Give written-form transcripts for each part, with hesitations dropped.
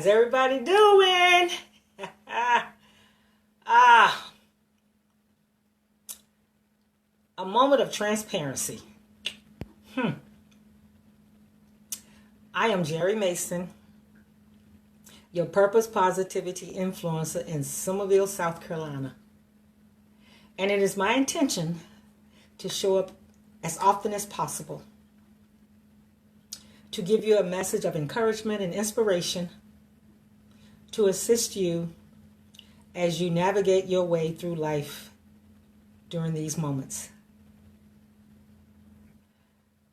How's everybody doing? ah, a moment of transparency. I am Jerry Mason, your purpose positivity influencer in Summerville, South Carolina. And it is my intention to show up as often as possible to give you a message of encouragement and inspiration to assist you as you navigate your way through life during these moments.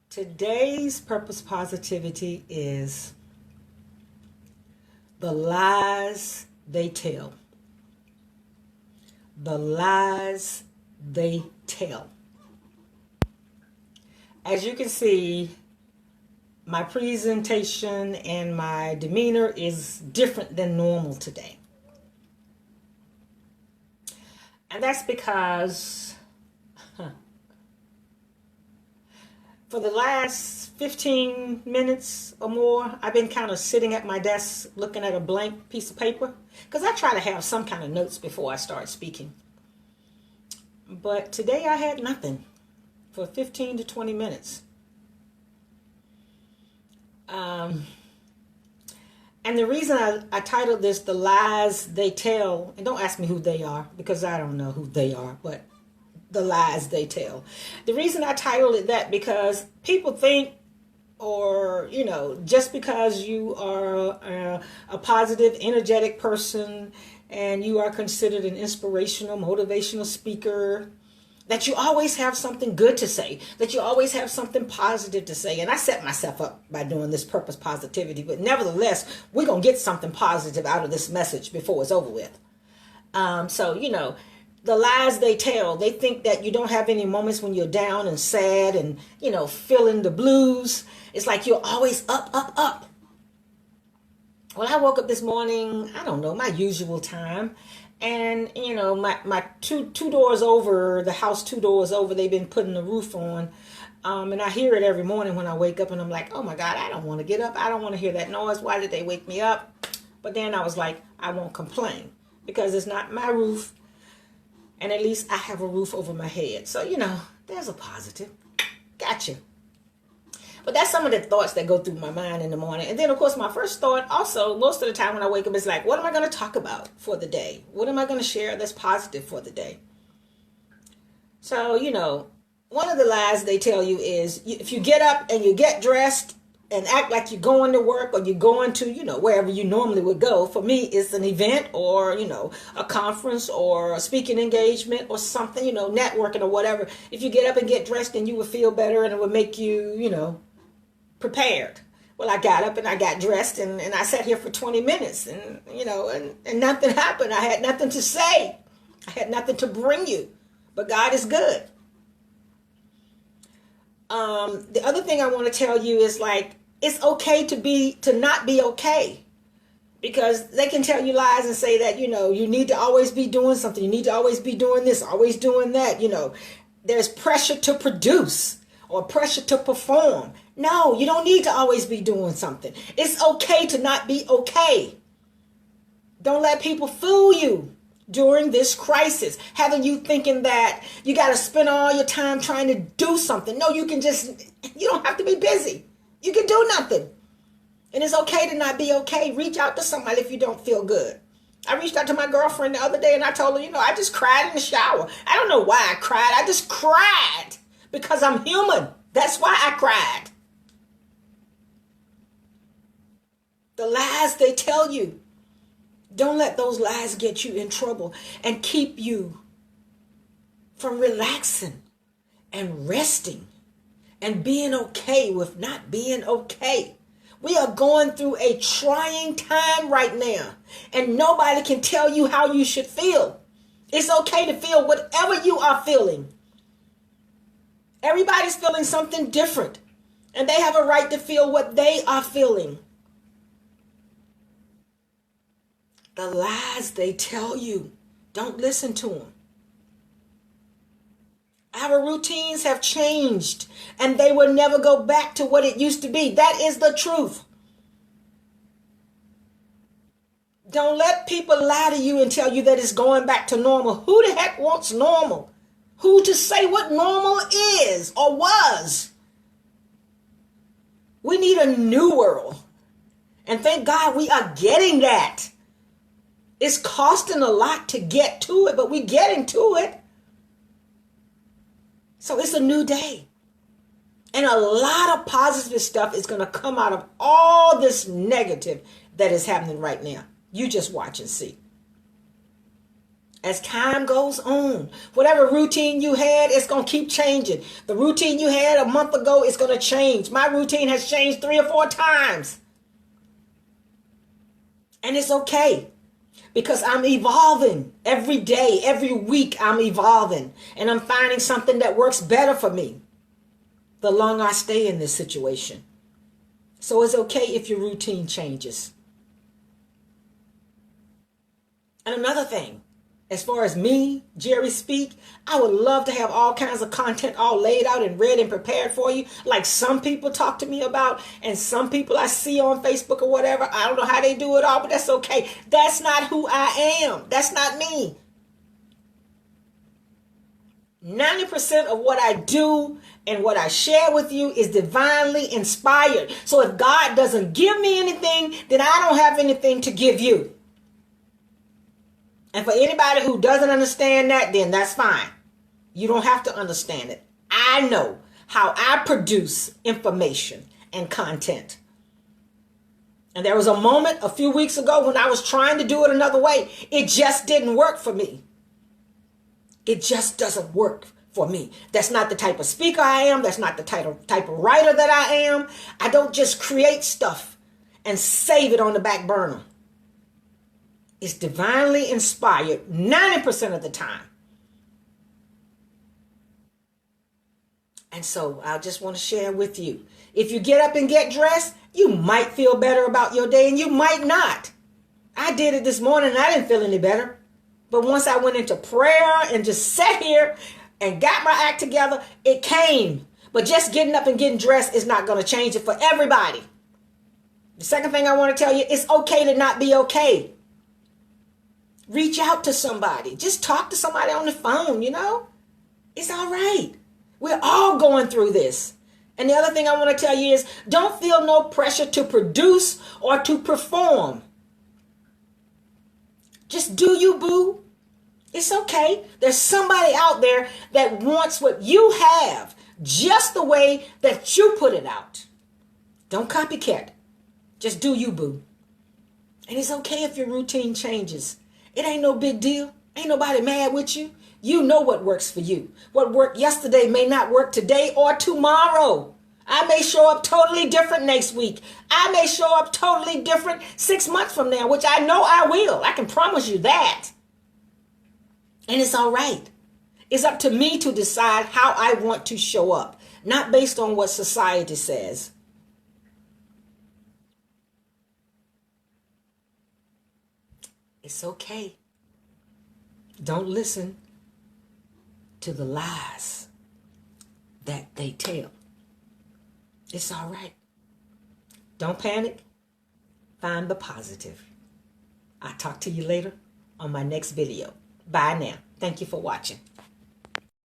Today's purpose positivity is the lies they tell. The lies they tell. As you can see, my presentation and my demeanor is different than normal today. And that's because for the last 15 minutes or more, I've been kind of sitting at my desk looking at a blank piece of paper, because I try to have some kind of notes before I start speaking. But today I had nothing for 15 to 20 minutes. And the reason I titled this The Lies They Tell, and don't ask me who they are, because I don't know who they are, but the lies they tell. The reason I titled it that, because people think, or, just because you are a positive, energetic person and you are considered an inspirational, motivational speaker, that you always have something good to say, that you always have something positive to say. And I set myself up by doing this purpose positivity, but nevertheless, we're going to get something positive out of this message before it's over with. The lies they tell, they think that you don't have any moments when you're down and sad and, feeling the blues. It's like you're always up, up, up. Well, I woke up this morning, I don't know, my usual time. And, my two doors over, the house 2 doors over, they've been putting the roof on. And I hear it every morning when I wake up, and I'm like, oh my God, I don't want to get up. I don't want to hear that noise. Why did they wake me up? But then I was like, I won't complain, because it's not my roof. And at least I have a roof over my head. So, there's a positive. Gotcha. But that's some of the thoughts that go through my mind in the morning. And then, of course, my first thought also, most of the time when I wake up, is like, what am I going to talk about for the day? What am I going to share that's positive for the day? So, one of the lies they tell you is, if you get up and you get dressed and act like you're going to work, or you're going to, wherever you normally would go. For me, it's an event, or, a conference, or a speaking engagement, or something, networking or whatever. If you get up and get dressed, then you would feel better, and it would make you, prepared. Well, I got up and I got dressed, and I sat here for 20 minutes, and, and nothing happened. I had nothing to say. I had nothing to bring you. But God is good. The other thing I want to tell you is, like, it's okay to not be okay, because they can tell you lies and say that, you need to always be doing something. You need to always be doing this, always doing that. There's pressure to produce or pressure to perform. No, you don't need to always be doing something. It's okay to not be okay. Don't let people fool you during this crisis, having you thinking that you got to spend all your time trying to do something. No, you don't have to be busy. You can do nothing. And it's okay to not be okay. Reach out to somebody if you don't feel good. I reached out to my girlfriend the other day, and I told her, I just cried in the shower. I don't know why I cried. I just cried because I'm human. That's why I cried. The lies they tell you. Don't let those lies get you in trouble and keep you from relaxing and resting and being okay with not being okay. We are going through a trying time right now, and nobody can tell you how you should feel. It's okay to feel whatever you are feeling. Everybody's feeling something different, and they have a right to feel what they are feeling. The lies they tell you, don't listen to them. Our routines have changed, and they will never go back to what it used to be. That is the truth. Don't let people lie to you and tell you that it's going back to normal. Who the heck wants normal? Who to say what normal is or was? We need a new world. And thank God we are getting that. It's costing a lot to get to it, but we're getting to it. So it's a new day. And a lot of positive stuff is going to come out of all this negative that is happening right now. You just watch and see. As time goes on, whatever routine you had, it's going to keep changing. The routine you had a month ago is going to change. My routine has changed 3 or 4 times. And it's okay. Because I'm evolving every day, every week I'm evolving. And I'm finding something that works better for me the longer I stay in this situation. So it's okay if your routine changes. And another thing, as far as me, Jerry Speak, I would love to have all kinds of content all laid out and read and prepared for you, like some people talk to me about, and some people I see on Facebook or whatever. I don't know how they do it all, but that's okay. That's not who I am. That's not me. 90% of what I do and what I share with you is divinely inspired. So if God doesn't give me anything, then I don't have anything to give you. And for anybody who doesn't understand that, then that's fine. You don't have to understand it. I know how I produce information and content. And there was a moment a few weeks ago when I was trying to do it another way. It just didn't work for me. It just doesn't work for me. That's not the type of speaker I am. That's not the type of writer that I am. I don't just create stuff and save it on the back burner. It's divinely inspired 90% of the time. And so I just want to share with you. If you get up and get dressed, you might feel better about your day and you might not. I did it this morning and I didn't feel any better. But once I went into prayer and just sat here and got my act together, it came. But just getting up and getting dressed is not going to change it for everybody. The second thing I want to tell you, it's okay to not be okay. Reach out to somebody. Just talk to somebody on the phone, you know. It's all right. We're all going through this. And the other thing I want to tell you is don't feel no pressure to produce or to perform. Just do you, boo. It's okay. There's somebody out there that wants what you have just the way that you put it out. Don't copycat. Just do you, boo. And it's okay if your routine changes. It ain't no big deal. Ain't nobody mad with you. You know what works for you. What worked yesterday may not work today or tomorrow. I may show up totally different next week. I may show up totally different 6 months from now, which I know I will. I can promise you that. And it's all right. It's up to me to decide how I want to show up, not based on what society says. It's okay. Don't listen to the lies that they tell. It's all right. Don't panic. Find the positive. I'll talk to you later on my next video. Bye now. Thank you for watching.